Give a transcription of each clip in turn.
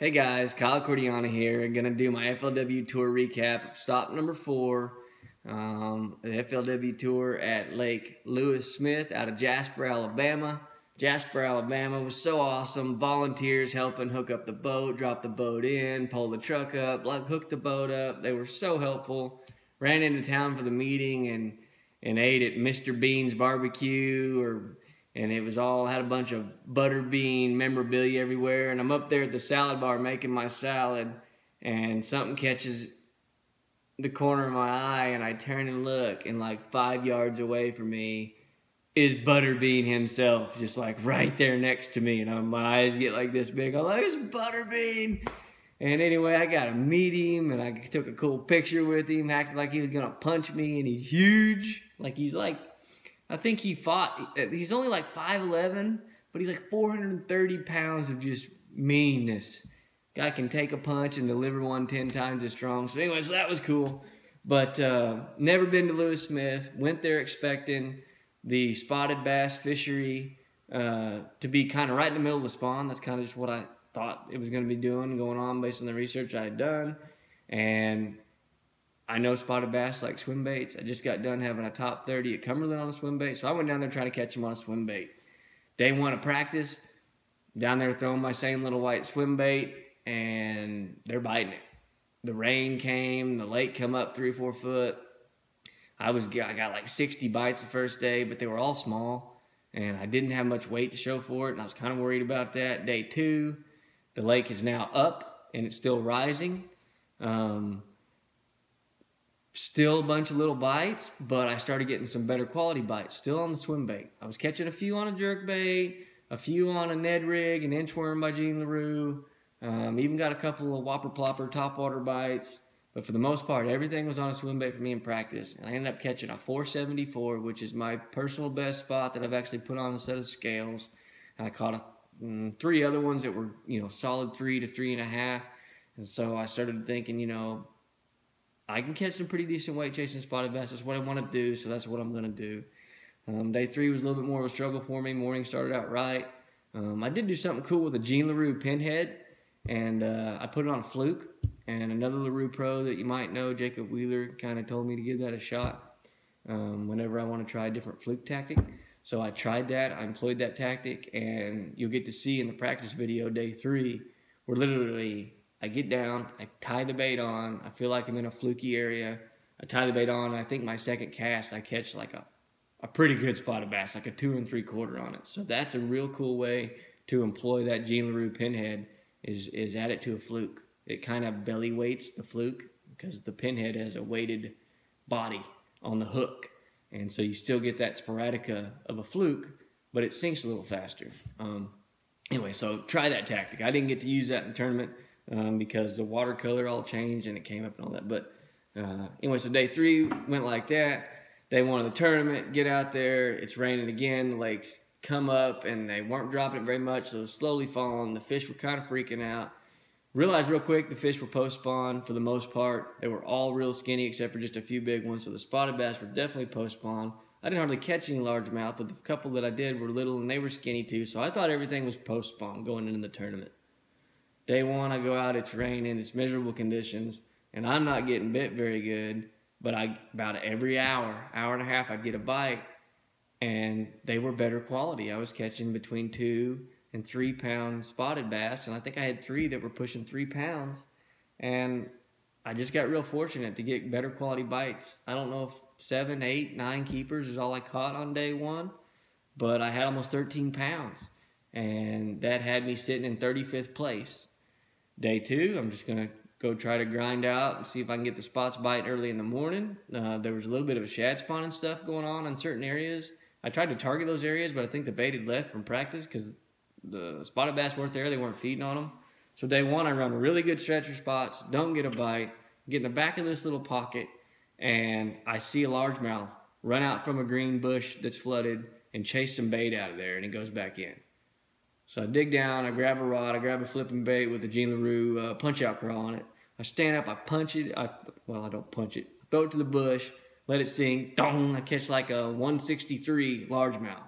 Hey guys, Kyle Cordiana here. I'm gonna do my FLW tour recap of stop number 4, the FLW tour at Lake Lewis Smith out of Jasper, Alabama. Jasper, Alabama was so awesome. Volunteers helping hook up the boat, drop the boat in, pull the truck up, hook the boat up. They were so helpful. Ran into town for the meeting and ate at Mr. Bean's barbecue and it was all, had a bunch of butterbean memorabilia everywhere. And I'm up there at the salad bar making my salad, and something catches the corner of my eye, and I turn and look, and like 5 yards away from me is Butterbean himself, just like right there next to me. And my eyes get like this big. I'm like, it's Butterbean. And anyway, I got to meet him, and I took a cool picture with him, acting like he was going to punch me, and he's huge. Like, he's like, I think he's only like 5'11", but he's like 430 pounds of just meanness. Guy can take a punch and deliver one 10 times as strong. So anyway, so that was cool. But never been to Lewis Smith. Went there expecting the spotted bass fishery to be kind of right in the middle of the spawn. That's kind of just what I thought it was going to be going on based on the research I had done. And I know spotted bass like swim baits. I just got done having a top 30 at Cumberland on a swim bait, so I went down there trying to catch them on a swim bait. Day 1 of practice, down there throwing my same little white swim bait, and they're biting it. The rain came, the lake come up 3 or 4 foot. I got like 60 bites the first day, but they were all small, and I didn't have much weight to show for it, and I was kind of worried about that. Day 2, the lake is now up, and it's still rising. Still a bunch of little bites, but I started getting some better quality bites, still on the swim bait. I was catching a few on a jerk bait, a few on a Ned rig, an inchworm by Jean LaRue, even got a couple of whopper plopper topwater bites, but for the most part, everything was on a swim bait for me in practice, and I ended up catching a 474, which is my personal best spot that I've actually put on a set of scales, and I caught 3 other ones that were, solid 3 to 3.5, and so I started thinking, I can catch some pretty decent weight chasing spotted bass. That's what I want to do, so that's what I'm going to do. Day 3 was a little bit more of a struggle for me. Morning started out right. I did do something cool with a Jean LaRue pinhead, and I put it on a fluke. And another LaRue pro that you might know, Jacob Wheeler, kind of told me to give that a shot whenever I want to try a different fluke tactic. So I tried that. I employed that tactic, and you'll get to see in the practice video, day 3, where literally I get down, I tie the bait on, I feel like I'm in a fluky area, I tie the bait on, and I think my second cast I catch like a pretty good spotted bass, like a 2 3/4 on it. So that's a real cool way to employ that Jean LaRue pinhead, is add it to a fluke. It kind of belly weights the fluke because the pinhead has a weighted body on the hook. And so you still get that sporadica of a fluke, but it sinks a little faster. Anyway, so try that tactic. I didn't get to use that in the tournament, because the watercolor all changed and it came up and all that. But anyway, so day 3 went like that. Day 1 of the tournament, get out there, it's raining again, the lakes come up, and they weren't dropping it very much, so it was slowly falling. The fish were kind of freaking out. Realized real quick the fish were post-spawn for the most part. They were all real skinny except for just a few big ones, so the spotted bass were definitely post-spawn. I didn't hardly catch any largemouth, but the couple that I did were little and they were skinny too, so I thought everything was post-spawn going into the tournament. Day 1, I go out, it's raining, it's miserable conditions, and I'm not getting bit very good, but about every hour and a half, I'd get a bite, and they were better quality. I was catching between 2 and 3 pound spotted bass, and I think I had 3 that were pushing 3 pounds, and I just got real fortunate to get better quality bites. I don't know if 7, 8, 9 keepers is all I caught on day 1, but I had almost 13 pounds, and that had me sitting in 35th place. Day 2, I'm just going to go try to grind out and see if I can get the spots bite early in the morning. There was a little bit of a shad spawn and stuff going on in certain areas. I tried to target those areas, but I think the bait had left from practice because the spotted bass weren't there. They weren't feeding on them. So day 1, I run really good stretcher spots, don't get a bite, get in the back of this little pocket, and I see a largemouth run out from a green bush that's flooded and chase some bait out of there, and it goes back in. So I dig down, I grab a rod, I grab a flipping bait with a Jean LaRue punch-out crawl on it. I stand up, I punch it, I don't punch it, I throw it to the bush, let it sink, dong, I catch like a 163 largemouth.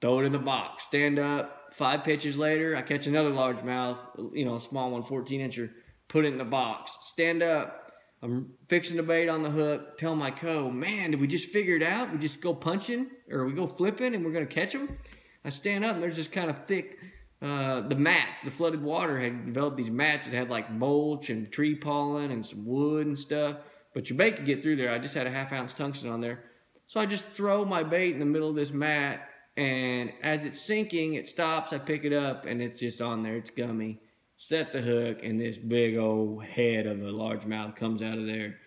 throw it in the box, stand up. 5 pitches later, I catch another largemouth, you know, a small one, 14-incher, put it in the box, stand up. I'm fixing the bait on the hook, tell my co, man, did we just figure it out? We just go punching or we go flipping and we're going to catch them? I stand up and there's this kind of thick, the mats, the flooded water had developed these mats that had like mulch and tree pollen and some wood and stuff. But your bait could get through there. I just had a 1/2 ounce tungsten on there. So I just throw my bait in the middle of this mat, and as it's sinking, it stops. I pick it up, and it's just on there. It's gummy. Set the hook, and this big old head of a largemouth comes out of there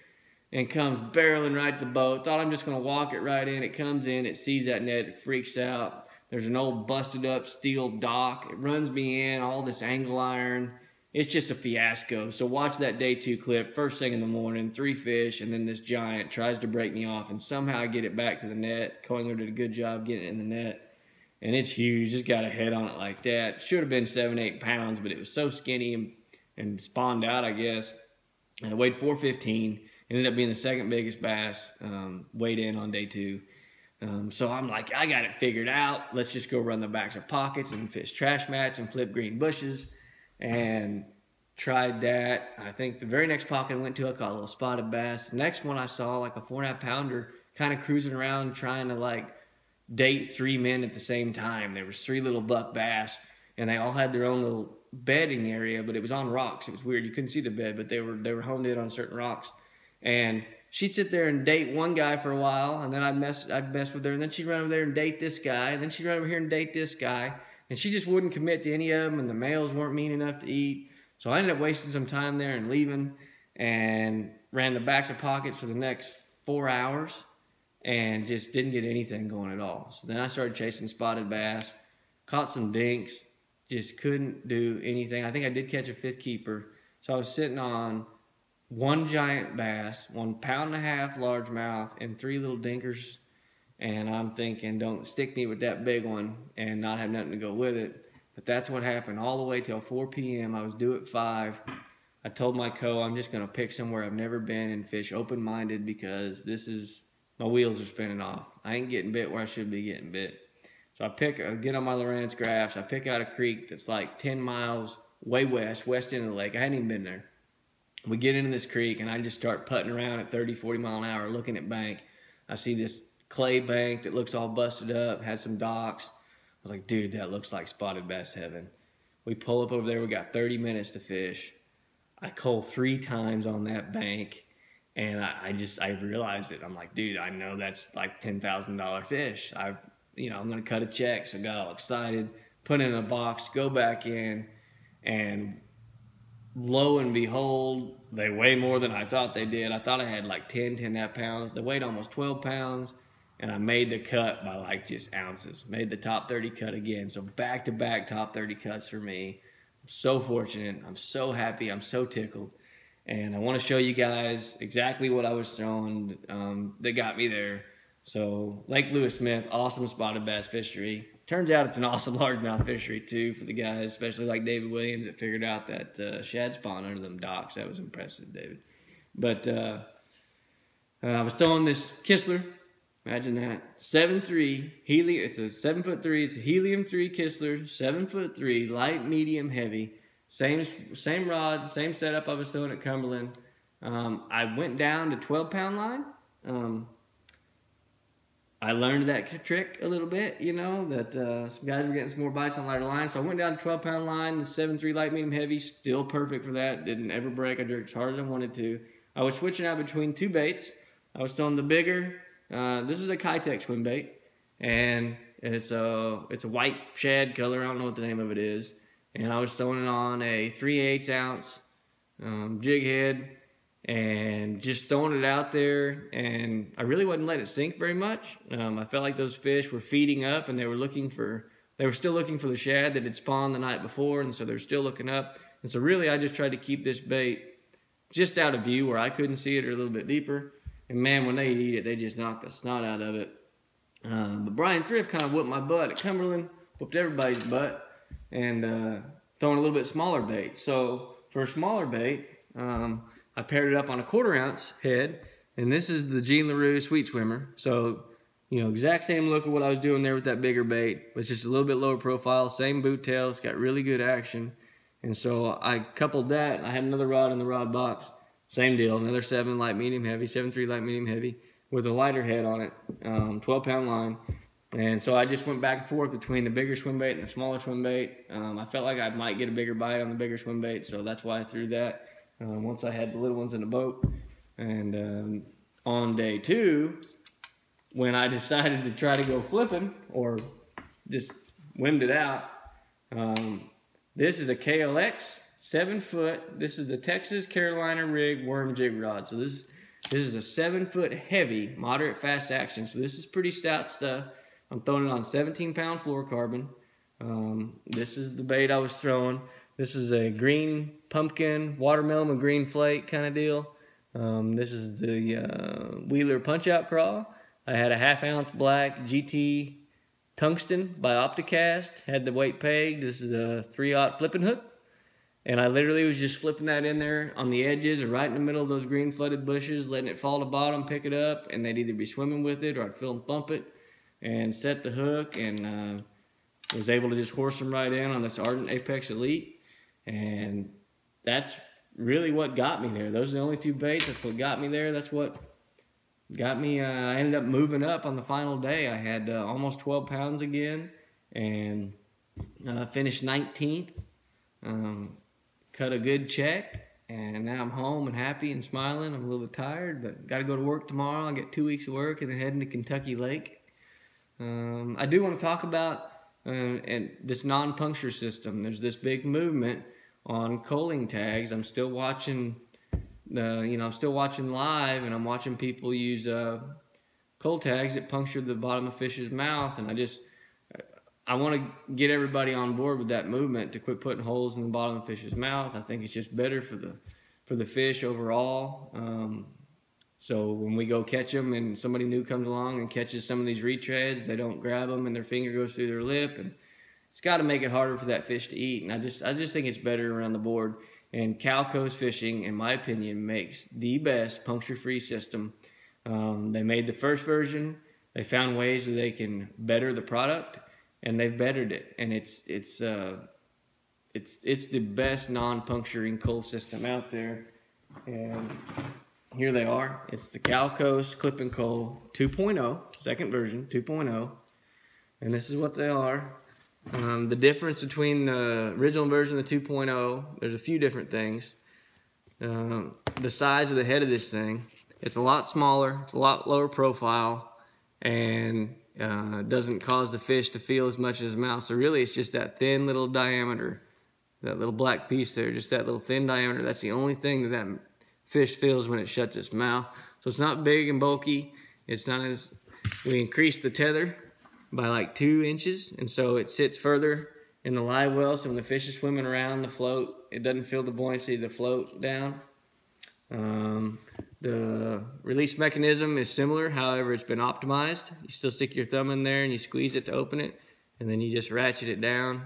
and comes barreling right to the boat. Thought I'm just going to walk it right in. It comes in. It sees that net. It freaks out. There's an old busted up steel dock. It runs me in, all this angle iron. It's just a fiasco. So watch that day 2 clip, first thing in the morning, 3 fish, and then this giant tries to break me off, and somehow I get it back to the net. Coingler did a good job getting it in the net. And it's huge, just got a head on it like that. Should have been 7-8 pounds, but it was so skinny and spawned out, I guess. And it weighed 415. Ended up being the 2nd biggest bass weighed in on day 2. So I'm like, I got it figured out. Let's just go run the backs of pockets and fish trash mats and flip green bushes. And tried that. I think the very next pocket I went to, I caught a little spotted bass. The next one I saw like a 4.5 pounder kind of cruising around trying to like date 3 men at the same time. There was 3 little buck bass and they all had their own little bedding area, but it was on rocks. It was weird. You couldn't see the bed, but they were honed in on certain rocks. And she'd sit there and date one guy for a while, and then I'd mess with her, and then she'd run over there and date this guy, and then she'd run over here and date this guy. And she just wouldn't commit to any of them, and the males weren't mean enough to eat. So I ended up wasting some time there and leaving, and ran the backs of pockets for the next 4 hours and just didn't get anything going at all. So then I started chasing spotted bass, caught some dinks, just couldn't do anything. I think I did catch a 5th keeper. So I was sitting on 1 giant bass, 1.5 pound largemouth, and 3 little dinkers. And I'm thinking, don't stick me with that big one and not have nothing to go with it. But that's what happened all the way till 4 p.m. I was due at 5. I told my co, I'm just going to pick somewhere I've never been and fish open-minded because my wheels are spinning off. I ain't getting bit where I should be getting bit. So I get on my Lowrance graphs. I pick out a creek that's like 10 miles way west end of the lake. I hadn't even been there. We get into this creek, and I just start putting around at 30, 40 mile an hour looking at bank. I see this clay bank that looks all busted up, has some docks. I was like, dude, that looks like spotted bass heaven. We pull up over there. We got 30 minutes to fish. I cull 3 times on that bank, and I realized it. I'm like, dude, I know that's like $10,000 fish. I'm going to cut a check. So I got all excited, put it in a box, go back in, and lo and behold, they weigh more than I thought they did. I thought I had like 10.5 pounds. They weighed almost 12 pounds. And I made the cut by like just ounces. Made the top 30 cut again. So back-to-back top 30 cuts for me. I'm so fortunate. I'm so happy. I'm so tickled. And I want to show you guys exactly what I was throwing that got me there. So Lake Lewis Smith, awesome spotted bass fishery. Turns out it's an awesome largemouth fishery too for the guys, especially like David Williams that figured out that shad spawn under them docks. That was impressive, David. But I was throwing this Kistler. Imagine that. 7.3 helium. It's a 7'3". It's a helium 3 Kistler, 7'3", light, medium, heavy. Same rod, same setup I was throwing at Cumberland. I went down to 12-pound line. I learned that trick a little bit, that some guys were getting some more bites on lighter line. So I went down to 12-pound line, the 7'3" light, medium, heavy, still perfect for that. Didn't ever break. I jerked as hard as I wanted to. I was switching out between 2 baits. I was throwing the bigger. This is a Kitech swim bait, and it's a white shad color. I don't know what the name of it is. And I was throwing it on a 3/8 ounce jig head, and just throwing it out there. And I really wasn't letting it sink very much. I felt like those fish were feeding up, and they were still looking for the shad that had spawned the night before, and so they're still looking up. And so really, I just tried to keep this bait just out of view where I couldn't see it or a little bit deeper. And man, when they eat it, they just knock the snot out of it. But Brian Thrift kind of whooped my butt at Cumberland, whooped everybody's butt, and throwing a little bit smaller bait. So for a smaller bait, I paired it up on a 1/4 ounce head, and this is the Gene LaRue Sweet Swimmer. So You know, exact same look of what I was doing there with that bigger bait, but just a little bit lower profile, same boot tail. It's got really good action. And so I coupled that. I had another rod in the rod box. Same deal, another 7 light medium heavy, 7.3 light medium heavy with a lighter head on it, 12-pound line. And so I just went back and forth between the bigger swim bait and the smaller swim bait. I felt like I might get a bigger bite on the bigger swim bait, so that's why I threw that once I had the little ones in the boat. And on day 2, when I decided to try to go flipping or just wind it out, this is a KLX 7-foot. This is the Texas Carolina rig worm jig rod. So this is a 7-foot heavy, moderate fast action. So this is pretty stout stuff. I'm throwing it on 17-pound fluorocarbon. This is the bait I was throwing. This is a green pumpkin, watermelon with green flake kind of deal. This is the Wheeler punch-out crawl. I had a 1/2 ounce black GT tungsten by Opticast. Had the weight pegged. This is a 3/0 flipping hook. And I literally was just flipping that in there on the edges or right in the middle of those green flooded bushes, letting it fall to bottom, pick it up, and they'd either be swimming with it or I'd feel them thump it and set the hook, and was able to just horse them right in on this Ardent Apex Elite. And that's really what got me there. Those are the only 2 baits. That's what got me there. That's what got me. I ended up moving up on the final day. I had almost 12 pounds again, and finished 19th. Cut a good check, and now I'm home and happy and smiling. I'm a little bit tired, but got to go to work tomorrow. I get 2 weeks of work and then heading to Kentucky Lake. I do want to talk about and this non-puncture system. There's this big movement on culling tags. I'm still watching I'm still watching live, and I'm watching people use cull tags that puncture the bottom of fish's mouth, and I want to get everybody on board with that movement to quit putting holes in the bottom of the fish's mouth. I think it's just better for the fish overall. So when we go catch them and somebody new comes along and catches some of these retreads, they don't grab them and their finger goes through their lip, and it's got to make it harder for that fish to eat. And I just think it's better around the board. And Cal Coast Fishing, in my opinion, makes the best puncture-free system. They made the first version. They found ways that they can better the product, and they've bettered it. And it's the best non-puncturing cull system out there. And here they are. It's the Cal Coast Clip and Cull 2.0, second version, 2.0. And this is what they are. The difference between the original version and the 2.0, there's a few different things. The size of the head of this thing, it's a lot smaller, it's a lot lower profile, and doesn't cause the fish to feel as much in his mouth. So really it's just that thin little diameter, that little black piece there, just that little thin diameter. That's the only thing that fish feels when it shuts its mouth. So it's not big and bulky. It's not as, we increased the tether by like 2 inches, and so it sits further in the live well, so when the fish is swimming around the float, it doesn't feel the buoyancy of the float down. The release mechanism is similar, however it's been optimized. You still stick your thumb in there and you squeeze it to open it, and then you just ratchet it down.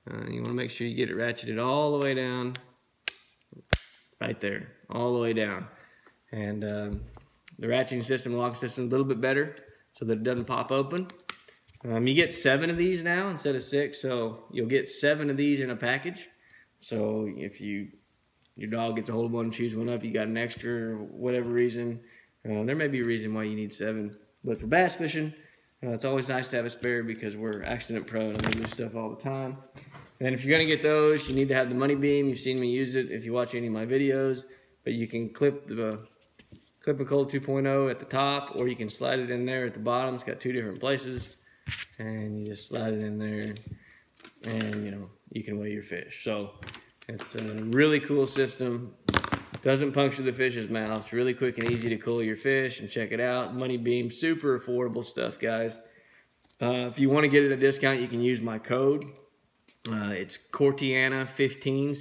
You want to make sure you get it ratcheted all the way down, right there, all the way down. And the ratcheting system, the lock system, a little bit better so that it doesn't pop open. You get 7 of these now instead of 6, so you'll get 7 of these in a package. So if your dog gets a hold of one and chews one up, you got an extra or whatever reason. There may be a reason why you need 7. But for bass fishing, it's always nice to have a spare because we're accident prone and we do stuff all the time. And if you're going to get those, you need to have the money beam. You've seen me use it if you watch any of my videos. But you can clip the Clip and Cull 2.0 at the top, or you can slide it in there at the bottom. It's got 2 different places. And you just slide it in there, and you can weigh your fish. So it's a really cool system. Doesn't puncture the fish's mouth. It's really quick and easy to cull your fish, and check it out. Money beam, super affordable stuff, guys. If you want to get it at a discount, you can use my code. It's Cortiana15, CORTIANA 15.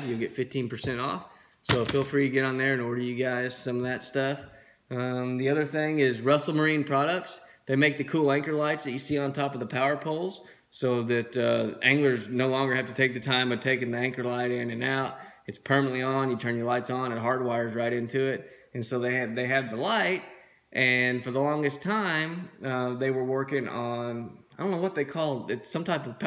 You'll get 15% off. So feel free to get on there and order you guys some of that stuff. The other thing is Russell Marine Products. They make the cool anchor lights that you see on top of the power poles, so that anglers no longer have to take the time of taking the anchor light in and out. It's permanently on. You turn your lights on, it hardwires right into it. And so they have the light, And for the longest time, they were working on, I don't know what they called it, some type of